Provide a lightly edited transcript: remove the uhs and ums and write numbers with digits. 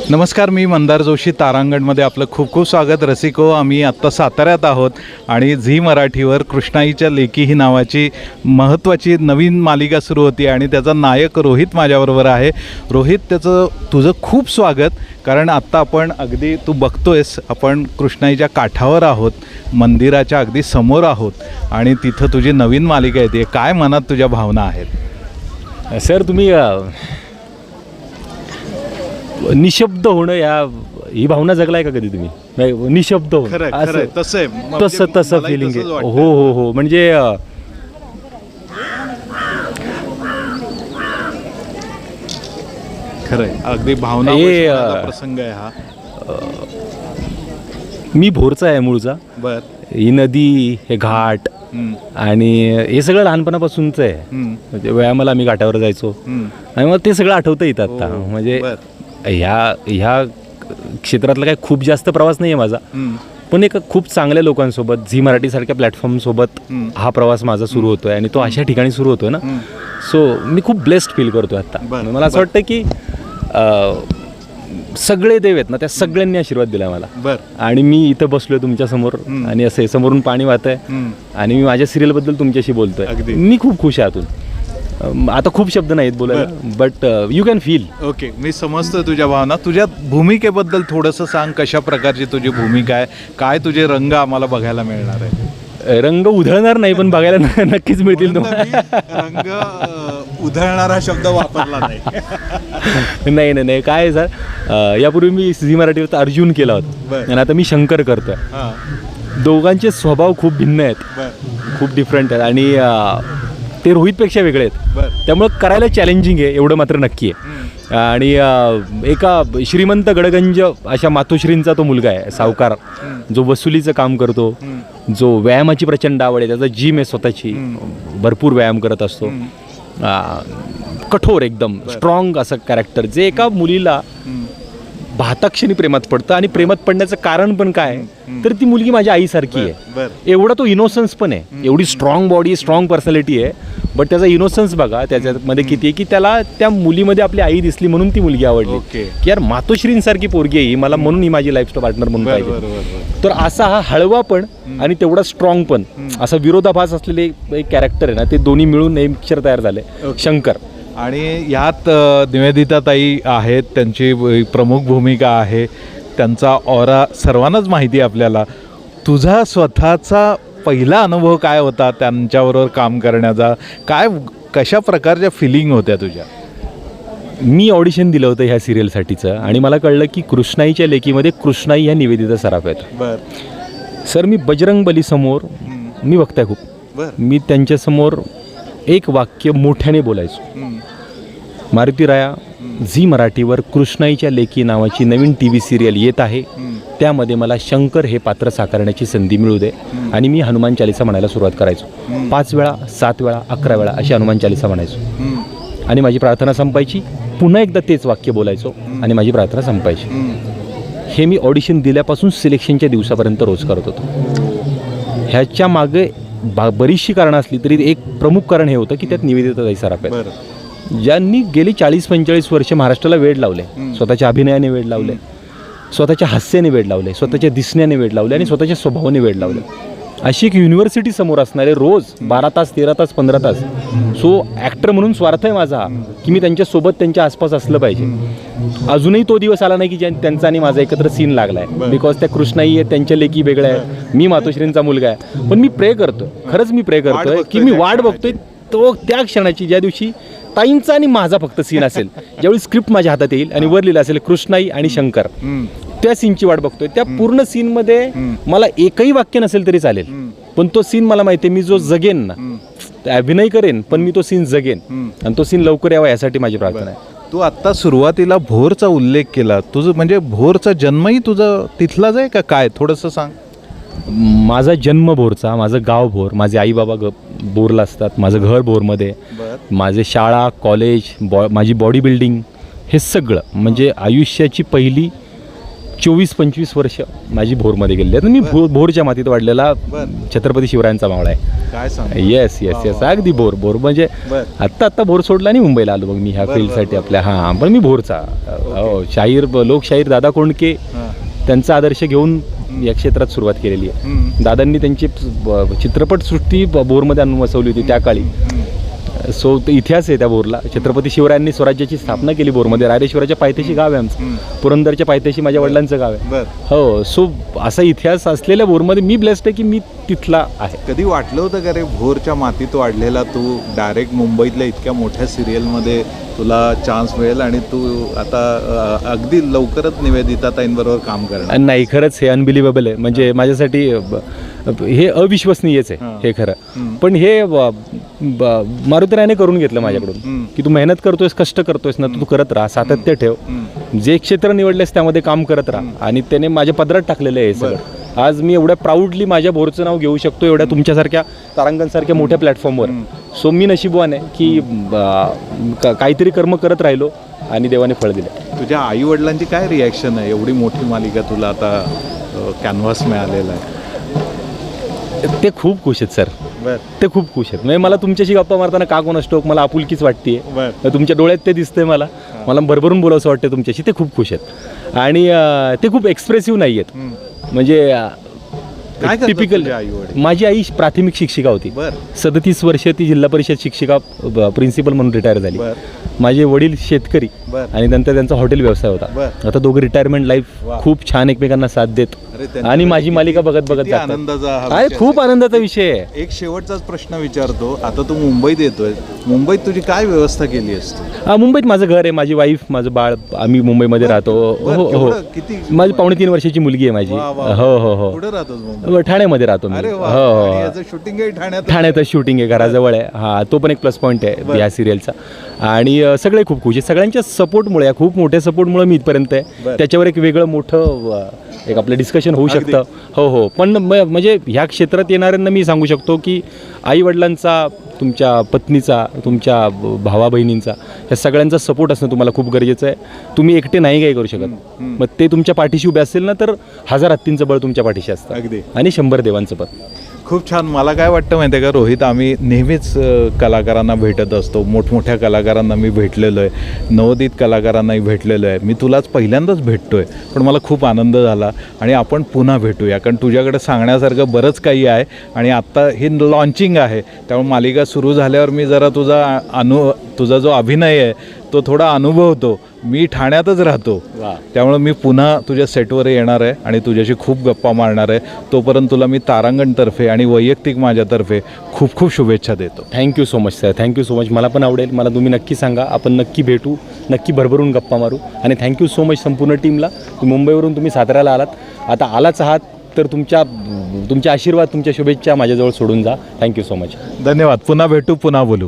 नमस्कार, मी मंदार जोशी. तारांगणमध्ये आपलं खूप खूप स्वागत. रसिको, आम्ही आत्ता साताऱ्यात आहोत आणि झी मराठीवर कृष्णाईच्या लेकी ही नावाची महत्त्वाची नवीन मालिका सुरू होती आणि त्याचा नायक रोहित माझ्याबरोबर आहे. रोहित, तुझं खूप स्वागत. कारण आत्ता आपण अगदी तू बघतोयस, आपण कृष्णाईच्या काठावर आहोत, मंदिराच्या अगदी समोर आहोत आणि तिथं तुझी नवीन मालिका येते. काय मनात तुझ्या भावना आहेत? सर, तुम्ही निशब्द होणं ही भावना जगलाय का कधी तुम्ही? निशब्द होणं तसं फिलिंग आहे. हो म्हणजे खरंय, अगदी भावना प्रसंग आहे हा. मी भोरचा आहे मूळचा. ही नदी, हे घाट आणि हे सगळं लहानपणापासूनच आहे. म्हणजे व्यायामाला आम्ही घाटावर जायचो आणि मला ते सगळं आठवतं येतं आता. म्हणजे ह्या क्षेत्रातला काय खूप जास्त प्रवास नाही आहे माझा, पण एक खूप चांगल्या लोकांसोबत, झी मराठीसारख्या प्लॅटफॉर्मसोबत हा प्रवास माझा सुरू होतोय आणि तो अशा ठिकाणी सुरू होतोय ना. सो मी खूप ब्लेस्ड फील करतोय आता. मला असं वाटतं की सगळे देव आहेत ना, त्या सगळ्यांनी आशीर्वाद दिला मला. आणि मी इथं बसलोय तुमच्या समोर आणि असे समोरून पाणी वाहतंय आणि मी माझ्या सिरियलबद्दल तुमच्याशी बोलतोय. मी खूप खुश आहे आतून. आता खूप शब्द नाहीत बोलायला, but you can feel. Okay, मी समजतो तुझ्या भावना. तुझ्या भूमिकेबद्दल थोडंसं सांग. कशा प्रकारची तुझी भूमिका आहे? काय तुझे रंग आम्हाला बघायला मिळणार आहे? रंग उधळणार नाही, पण बघायला नक्कीच मिळतील तुम्हाला. रंग उधळणारा शब्द वापरला नाही. नाही. काय आहे सर, यापूर्वी मी झी मराठीवर अर्जुन केला होता आणि आता मी शंकर करतोय. दोघांचे स्वभाव खूप भिन्न आहेत, खूप डिफरंट आहेत आणि ते रोहितपेक्षा वेगळे आहेत. त्यामुळं करायला चॅलेंजिंग आहे, एवढं मात्र नक्की आहे. आणि एका श्रीमंत गडगंज अशा मातोश्रींचा तो मुलगा आहे, सावकार, जो वसुलीचं काम करतो, जो व्यायामाची प्रचंड आवड आहे, त्याचा जिम आहे स्वतःची, भरपूर व्यायाम करत असतो. कठोर, एकदम स्ट्रॉंग असं कॅरेक्टर, जे एका मुलीला भाताक्षणी प्रेमात पडतं. आणि प्रेमात पडण्याचं कारण पण काय, तर ती मुलगी माझ्या आईसारखी आहे. एवढा तो इनोसन्स पण आहे, एवढी स्ट्रॉंग बॉडी, स्ट्रॉंग पर्सनॅलिटी आहे, बट त्याचा इनोसन्स बघा त्याच्यामध्ये किती आहे, की त्याला त्या मुलीमध्ये आपली आई दिसली म्हणून ती मुलगी आवडली, की यार मातोश्रींसारखी पोरगी आहे ही, मला म्हणून ही माझी लाईफ पार्टनर म्हणून पाहिजे. तर असा हा हळवा पण आणि तेवढा स्ट्रॉंग पण, असा विरोधाभास असलेले एक कॅरेक्टर आहे ना, ते दोन्ही मिळून एक पिक्चर तयार झाले, शंकर. आणि यात निवेदिताताई आहेत, त्यांची प्रमुख भूमिका आहे, त्यांचा ऑरा सर्वांनाच माहिती आहे आपल्याला. तुझा स्वतःचा पहिला अनुभव काय होता त्यांच्याबरोबर काम करण्याचा? कशा प्रकारच्या फिलिंग होत्या तुझ्या? मी ऑडिशन दिलं होतं ह्या सिरियलसाठीचं आणि मला कळलं की कृष्णाईच्या लेकीमध्ये कृष्णाई ह्या निवेदिता सराफ आहेत. सर, मी बजरंग बलीसमोर मी बघताय खूप, मी त्यांच्यासमोर एक वाक्य मोठ्याने बोलायचो, मारुती राया, झी मराठीवर कृष्णाईच्या लेकी नावाची नवीन TV सिरियल येत आहे, त्यामध्ये मला शंकर हे पात्र साकारण्याची संधी मिळू दे. आणि मी हनुमान चालीसा म्हणायला सुरुवात करायचो. 5 वेळा, 7 वेळा, 11 वेळा अशी हनुमान चालीसा म्हणायचो आणि माझी प्रार्थना संपायची. पुन्हा एकदा तेच वाक्य बोलायचो आणि माझी प्रार्थना संपायची. हे मी ऑडिशन दिल्यापासून सिलेक्शनच्या दिवसापर्यंत रोज करत होतो. ह्याच्या मागे बरीचशी कारणं असली तरी एक प्रमुख कारण हे होतं की त्यात निवेदिताताई सराफ आहेत, ज्यांनी गेली 40-45 वर्ष महाराष्ट्राला वेड लावले. स्वतःच्या अभिनयाने वेड लावले, स्वतःच्या हास्याने वेड लावले, स्वतःच्या दिसण्याने वेड लावले आणि स्वतःच्या स्वभावाने वेड लावले. अशी एक युनिव्हर्सिटी समोर असणारे रोज 12 तास, 13 तास, 15 तास. सो ॲक्टर म्हणून स्वार्थ आहे माझा की मी त्यांच्यासोबत, त्यांच्या आसपास असलं पाहिजे. अजूनही तो दिवस आला नाही की त्यांचा आणि माझा एकत्र सीन लागला आहे, बिकॉज त्या कृष्णाई आहे, त्यांच्या लेकी वेगळ्या आहेत, मी मातोश्रींचा मुलगा आहे. पण मी प्रे करतो, खरंच मी प्रे करतोय की मी वाट बघतोय तो त्या क्षणाची, ज्या दिवशी ताईंचा आणि माझा फक्त सीन असेल, ज्यावेळी स्क्रिप्ट माझ्या हातात येईल आणि वर लिहिलं असेल कृष्णाई आणि शंकर, त्या सीनची वाट बघतोय. त्या पूर्ण सीनमध्ये मला एकही वाक्य नसेल तरी चालेल, पण तो सीन मला माहिती आहे, मी जो जगेन ना, अभिनय करेन पण मी तो सीन जगेन आणि तो सीन लवकर यावा यासाठी माझी प्रार्थना आहे. तू आत्ता सुरुवातीला भोरचा उल्लेख केला, तुझं म्हणजे भोरचा जन्मही तुझं तिथलाच आहे का काय? थोडंसं सांग. माझा जन्म भोरचा, माझं गाव भोर, माझे आई बाबा बोरला असतात, माझं घर भोरमध्ये, माझे शाळा, कॉलेज, माझी बॉडी बिल्डिंग, हे सगळं म्हणजे आयुष्याची पहिली 24-25 वर्ष माझी भोरमध्ये गेलेली आहेत. मी भोरच्या मातीत वाढलेला छत्रपती शिवरायांचा मावळा आहे. काय सांग. येस येस येस, अगदी भोर म्हणजे आत्ता भोर सोडला आणि मुंबईला आलो मग मी ह्या फील्डसाठी आपल्या. हां, पण मी भोरचा शाहीर, लोकशाहीर दादा कोंडके त्यांचा आदर्श घेऊन या क्षेत्रात सुरुवात केलेली आहे. दादांनी त्यांची चित्रपटसृष्टी भोरमध्ये आणून वसवली होती त्या काळी. सो इतिहास आहे त्या भोरला. छत्रपती शिवरायांनी स्वराज्याची स्थापना केली भोरमध्ये. रायरेश्वराच्या पायथ्याशी गाव आहे आमचं, पुरंदरच्या पायथ्याशी माझ्या वडिलांचं गाव आहे. हो, सो असा इतिहास असलेल्या भोरमध्ये मी ब्लेस्ड आहे की मी तिथला आहे. कधी वाटलं होतं का रे भोरच्या मातीत वाढलेला तू डायरेक्ट मुंबईतल्या इतक्या मोठ्या सिरियलमध्ये तुला चान्स मिळेल आणि तू आता अगदी लवकरच निवेदिता ताईंबरोबर काम करणार? नाही, खरंच हे अनबिलिव्हेबल आहे. म्हणजे माझ्यासाठी हे अविश्वसनीयच आहे हे खरं. पण हे मारुतीरायाने करून घेतलं माझ्याकडून की तू मेहनत करतोयस, कष्ट करतोयस ना, तू करत राहा, सातत्य ठेव, जे क्षेत्र निवडलेस त्यामध्ये काम करत राहा. आणि त्याने माझ्या पदरात टाकलेलं आहे हे सगळं. आज मी एवढ्या प्राऊडली माझ्या भोरचं नाव घेऊ शकतो एवढ्या तुमच्यासारख्या तारांगणसारख्या मोठ्या प्लॅटफॉर्मवर. सो मी नशीबवान आहे की काहीतरी कर्म करत राहिलो आणि देवाने फळ दिलं. तुझ्या आई वडिलांची काय रिॲक्शन आहे? एवढी मोठी मालिका तुला आता कॅनव्हास मिळालेला आहे. ते खूप खुश आहेत सर. ते खूप खुश आहेत. म्हणजे मला तुमच्याशी गप्पा मारताना का कोण असतो, मला आपुलकीच वाटते. तुमच्या डोळ्यात ते दिसतंय मला भरभरून बोलावंसं वाटतं तुमच्याशी. ते खूप खुश आहेत आणि ते खूप एक्सप्रेसिव्ह नाही आहेत. म्हणजे टिपिकल. माझी आई प्राथमिक शिक्षिका होती. 37 वर्ष ती जिल्हा परिषद शिक्षिका प्रिन्सिपल म्हणून रिटायर झाली. माझे वडील शेतकरी आणि नंतर त्यांचा हॉटेल व्यवसाय होता. आता दोघं रिटायरमेंट लाईफ खूप छान एकमेकांना साथ देत आणि माझी मालिका बघत जातात. खूप आनंदाचा विषय आहे. एक शेवटचाच प्रश्न विचारतो. आता तू मुंबईत येतोय, मुंबईत तुझी काय व्यवस्था केली असते? मुंबईत माझं घर आहे, माझी वाईफ, माझं बाळ, आम्ही मुंबईमध्ये राहतो. हो हो, माझी 2.5 वर्षाची मुलगी आहे माझी. हो हो हो. कुठे राहतो? ठाण्यामध्ये राहतो मी. हो, शूटिंग ठाण्यातच शूटिंग आहे, घराजवळ आहे. हा, तो पण एक प्लस पॉईंट आहे या सिरियलचा. आणि सगळे खूप खुश आहे. सगळ्यांच्या सपोर्टमुळे, या खूप मोठ्या सपोर्टमुळे मी इथपर्यंत आहे. त्याच्यावर एक वेगळं मोठं एक आपलं डिस्कशन होऊ शकतं. हो हो, पण म्हणजे ह्या क्षेत्रात येणाऱ्यांना मी सांगू शकतो की आईवडिलांचा, तुमच्या पत्नीचा, तुमच्या भावा बहिणींचा, या सगळ्यांचा सपोर्ट असणं तुम्हाला खूप गरजेचं आहे. तुम्ही एकटे नाही काही करू शकत. मग ते तुमच्या पाठीशी उभे असेल ना, तर 1000 हत्तींचं बळ तुमच्या पाठीशी असतं आणि 100 देवांचं पण. खूप छान. मला काय वाटतं माहिती आहे का रोहित, आम्ही नेहमीच कलाकारांना भेटत असतो. मोठमोठ्या कलाकारांना मी भेटलेलो आहे, नवोदित कलाकारांनाही भेटलेलो आहे. मी तुलाच पहिल्यांदाच भेटतो आहे, पण मला खूप आनंद झाला आणि आपण पुन्हा भेटूया. कारण तुझ्याकडे सांगण्यासारखं बरंच काही आहे आणि आत्ता ही लॉन्चिंग आहे, त्यामुळे मालिका सुरू झाल्यावर मी जरा तुझा जो अभिनय आहे तो थोडा अनुभवतो. मी ठाण्यातच राहतो, त्यामुळे मी पुन्हा तुझ्या सेटवर येणार आहे आणि तुझ्याशी खूप गप्पा मारणार आहे. तोपर्यंत तुला मी तारांगणतर्फे आणि वैयक्तिक माझ्यातर्फे खूप खूप शुभेच्छा देतो. Thank you so much sir, thank you so much. मला पण आवडेल, मला तुम्ही नक्की सांगा, आपण नक्की भेटू, नक्की भरभरून गप्पा मारू. आणि थँक्यू सो मच संपूर्ण टीमला. मुंबईवरून तुम्ही साताऱ्याला आलात, आता आलाच आहात तर तुमच्या आशीर्वाद, तुमच्या शुभेच्छा माझ्याजवळ सोडून जा. Thank you so much. धन्यवाद. पुन्हा भेटू, पुन्हा बोलू.